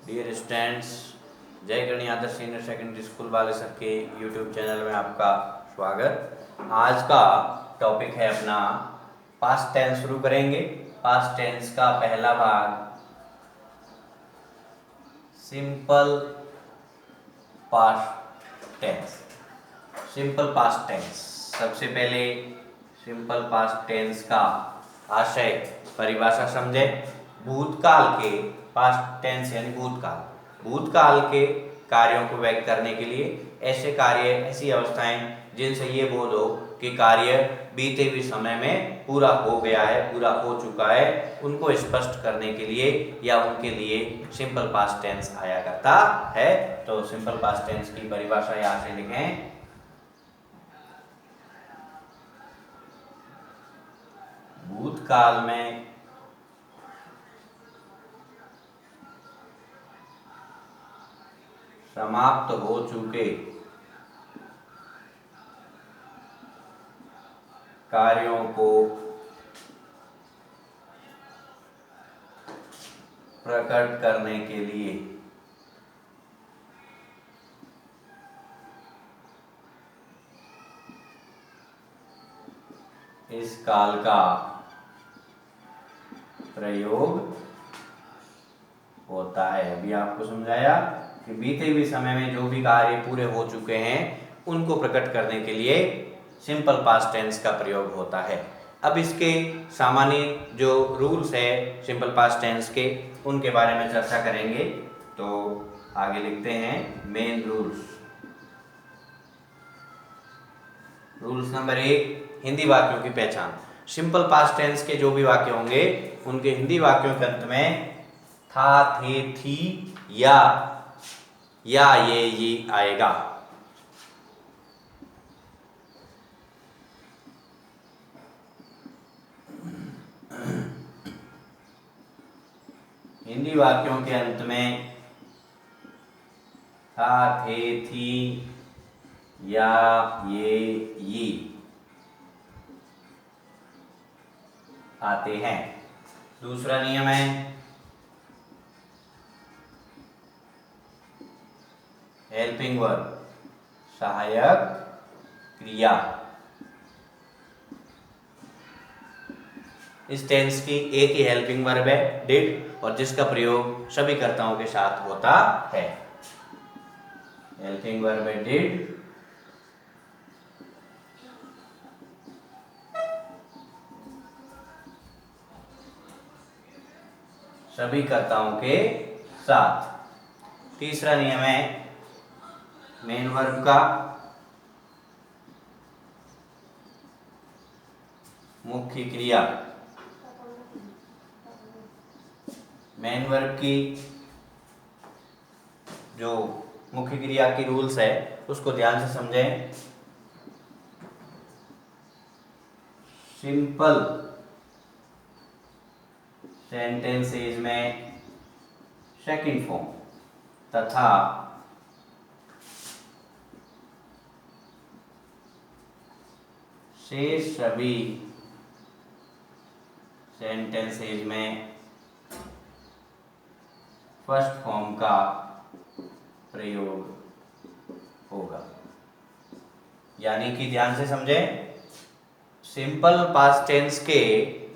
Dear students, जय गणि आदर्श senior secondary school Balesar के YouTube channel में आपका स्वागत। आज का टॉपिक है अपना पास्ट टेंस। शुरू करेंगे। पास्ट टेंस का पहला भाग simple past tense. Simple past tense. सबसे पहले सिंपल पास्ट टेंस का आशय परिभाषा समझे। भूतकाल के पास्ट टेंस यानी भूतकाल के कार्यों को व्यक्त करने के लिए ऐसे कार्य, ऐसी अवस्थाएं जिनसे ये बोध हो कि कार्य बीते हुए समय में पूरा हो गया है, पूरा हो चुका है, उनको स्पष्ट करने के लिए या उनके लिए सिंपल पास्ट टेंस आया करता है। तो सिंपल पास्ट टेंस की परिभाषा यहाँ से लिखें। भूतकाल में समाप्त हो चुके कार्यों को प्रकट करने के लिए इस काल का प्रयोग होता है। अभी आपको समझाया कि बीते हुए समय में जो भी कार्य पूरे हो चुके हैं उनको प्रकट करने के लिए सिंपल पास्ट टेंस का प्रयोग होता है। अब इसके सामान्य जो रूल्स है सिंपल पास्ट टेंस के, उनके बारे में चर्चा करेंगे। तो आगे लिखते हैं main rules. Rules number 1, Hindi वाक्यों की पहचान। सिंपल पास्ट टेंस के जो भी वाक्य होंगे उनके हिंदी वाक्यों के अंत में था, थे, थी या ये आएगा। हिंदी वाक्यों के अंत में था, थे, थी या ये आते हैं। दूसरा नियम है हेल्पिंग वर्ब, सहायक क्रिया। इस टेंस की एक ही हेल्पिंग वर्ब है, डिड, और जिसका प्रयोग सभी कर्ताओं के साथ होता है। हेल्पिंग वर्ब है डिड, सभी कर्ताओं के साथ। तीसरा नियम है मेन वर्ब का मुख्य क्रिया। मेन वर्ब की जो मुख्य क्रिया की रूल्स है उसको ध्यान से समझें। सिंपल सेंटेंसेज में सेकंड फॉर्म तथा शेष सभी सेंटेंसेज में फर्स्ट फॉर्म का प्रयोग होगा। यानी कि ध्यान से समझें, सिंपल पास्ट टेंस के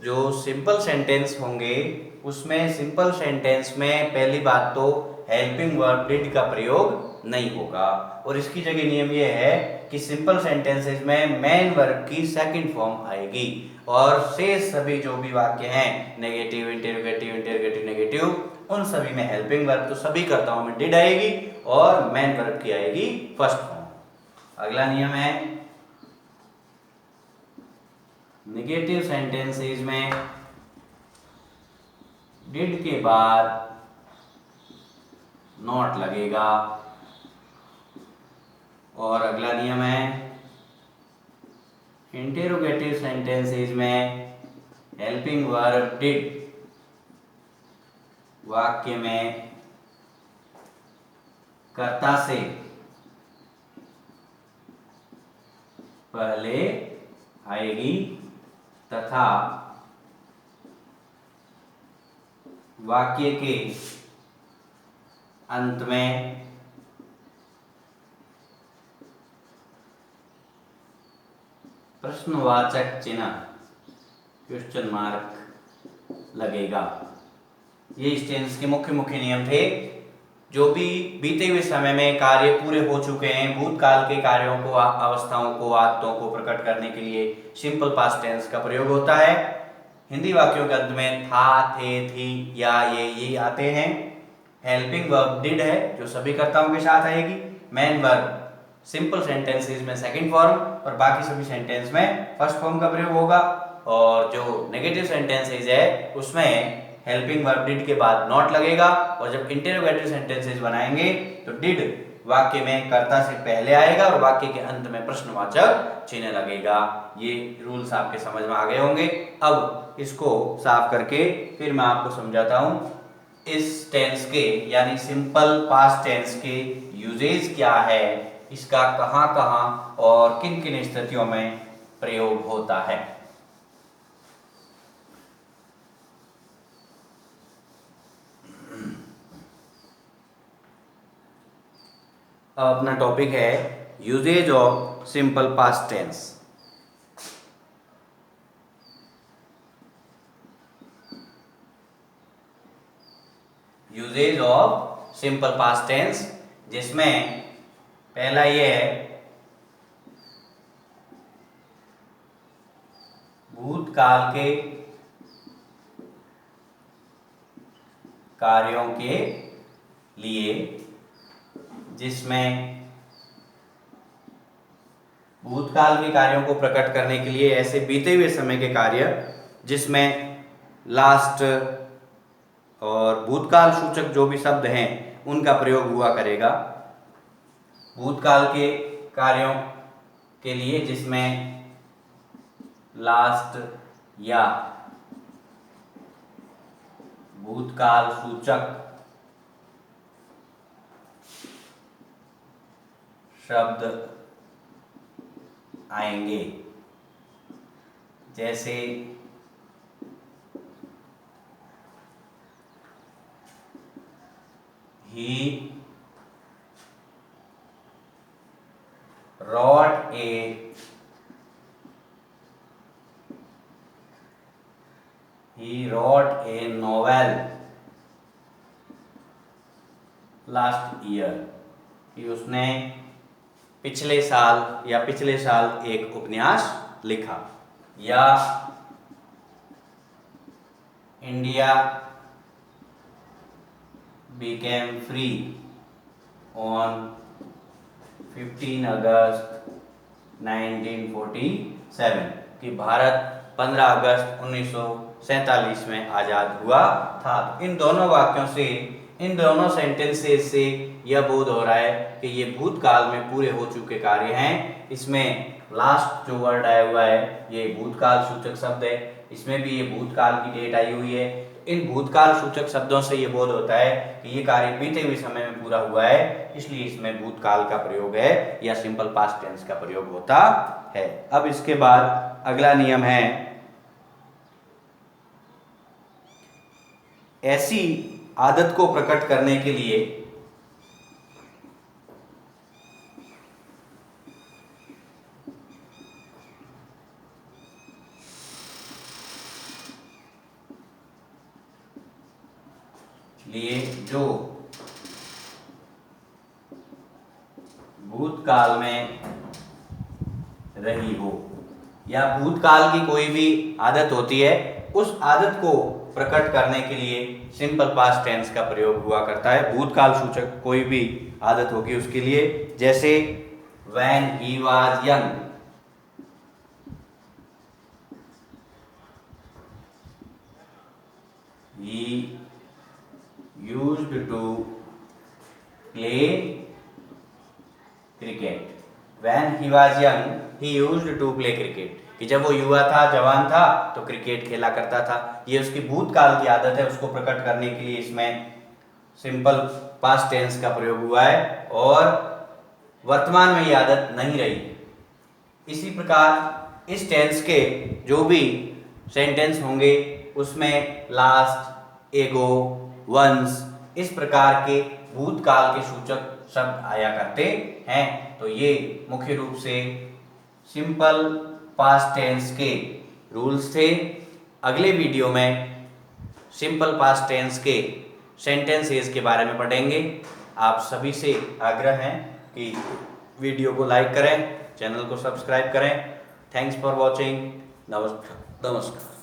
जो सिंपल सेंटेंस होंगे उसमें सिंपल सेंटेंस में पहली बात तो हेल्पिंग वर्ब डिड का प्रयोग नहीं होगा, और इसकी जगह नियम यह है कि सिंपल सेंटेंसेस में मेन वर्ब की सेकंड फॉर्म आएगी, और शेष सभी जो भी वाक्य हैं नेगेटिव, इंटरोगेटिव, इंटरोगेटिव नेगेटिव, उन सभी में हेल्पिंग वर्ब तो सभी कर्ताओं में डिड आएगी और मेन वर्ब की आएगी फर्स्ट फॉर्म। अगला नियम है नेगेटिव सेंटेंसेस में डिड के बाद नॉट लगेगा। और अगला नियम है इंटरोगेटिव सेंटेंसेस में हेल्पिंग वर्ब डिड वाक्य में कर्ता से पहले आएगी तथा वाक्य के अंत में प्रश्नवाचक चिन्ह क्वेश्चन मार्क लगेगा। ये इस टेंस के मुख्य मुख्य नियम थे। जो भी बीते हुए समय में कार्य पूरे हो चुके हैं, भूतकाल के कार्यों को, अवस्थाओं को, आदतों को प्रकट करने के लिए सिंपल पास्ट टेंस का प्रयोग होता है। हिंदी वाक्यों के अंत में था, थे, थी या ये आते हैं। हेल्पिंग वर्ब डिड है जो सभी कर्ताओं के साथ आएगी। मेन वर्ब सिंपल सेंटेंसेस में सेकंड फॉर्म और बाकी सभी सेंटेंस में फर्स्ट फॉर्म का प्रयोग होगा। और जो नेगेटिव सेंटेंसेस है उसमें हेल्पिंग वर्ब डिड के बाद नॉट लगेगा। और जब इंटरोगेटिव सेंटेंसेस बनाएंगे तो डिड वाक्य में कर्ता से पहले आएगा और वाक्य के अंत में प्रश्नवाचक चिन्ह लगेगा। ये रूल्स आपके समझ में आ गए होंगे। अब इसको साफ करके फिर मैं आपको समझाता हूँ इस टेंस के यानी सिंपल पास्ट टेंस के यूजेज क्या है, इसका कहाँ कहाँ और किन किन स्थितियों में प्रयोग होता है। अपना टॉपिक है usages of simple past tense. Usages of simple past tense, जिसमें पहला ये है भूतकाल के कार्यों के लिए, जिसमें भूतकाल के कार्यों को प्रकट करने के लिए ऐसे बीते हुए समय के कार्य जिसमें लास्ट और भूतकाल सूचक जो भी शब्द हैं उनका प्रयोग हुआ करेगा। भूतकाल के कार्यों के लिए जिसमें लास्ट या भूतकाल सूचक शब्द आएंगे, जैसे he wrote a novel last year, कि उसने पिछले साल एक उपन्यास लिखा। या इंडिया became free on 15 अगस्त 1947, कि भारत 15 अगस्त 1947 में आज़ाद हुआ था। इन दोनों वाक्यों से, इन दोनों सेंटेंसेस से यह बोध हो रहा है कि ये भूतकाल में पूरे हो चुके कार्य हैं। इसमें लास्ट जो वर्ड आया हुआ है ये भूतकाल सूचक शब्द है, इसमें भी ये भूतकाल की डेट आई हुई है। इन भूतकाल सूचक शब्दों से ये बोध होता है कि ये कार्य बीते हुए समय में पूरा हुआ है, इसलिए इसमें भूतकाल का प्रयोग है या सिंपल पास्ट टेंस का प्रयोग होता है। अब इसके बाद अगला नियम है ऐसी आदत को प्रकट करने के लिए जो भूतकाल में रही हो या भूतकाल की कोई भी आदत होती है, उस आदत को प्रकट करने के लिए सिंपल पास्ट टेंस का प्रयोग हुआ करता है। भूतकाल सूचक कोई भी आदत होगी उसके लिए, जैसे when he was young, he used to play cricket. When he was young, he used to play cricket. कि जब वो युवा था, जवान था तो क्रिकेट खेला करता था। ये उसकी भूतकाल की आदत है, उसको प्रकट करने के लिए इसमें सिंपल पास्ट टेंस का प्रयोग हुआ है और वर्तमान में ये आदत नहीं रही। इसी प्रकार इस टेंस के जो भी सेंटेंस होंगे उसमें लास्ट, एगो, वंस इस प्रकार के भूतकाल के सूचक शब्द आया करते हैं। तो ये मुख्य रूप से सिंपल पास्ट टेंस के रूल्स थे। अगले वीडियो में सिंपल पास्ट टेंस के सेंटेंसेस के बारे में पढ़ेंगे। आप सभी से आग्रह है कि वीडियो को लाइक करें, चैनल को सब्सक्राइब करें। Thanks for watching. नमस्कार।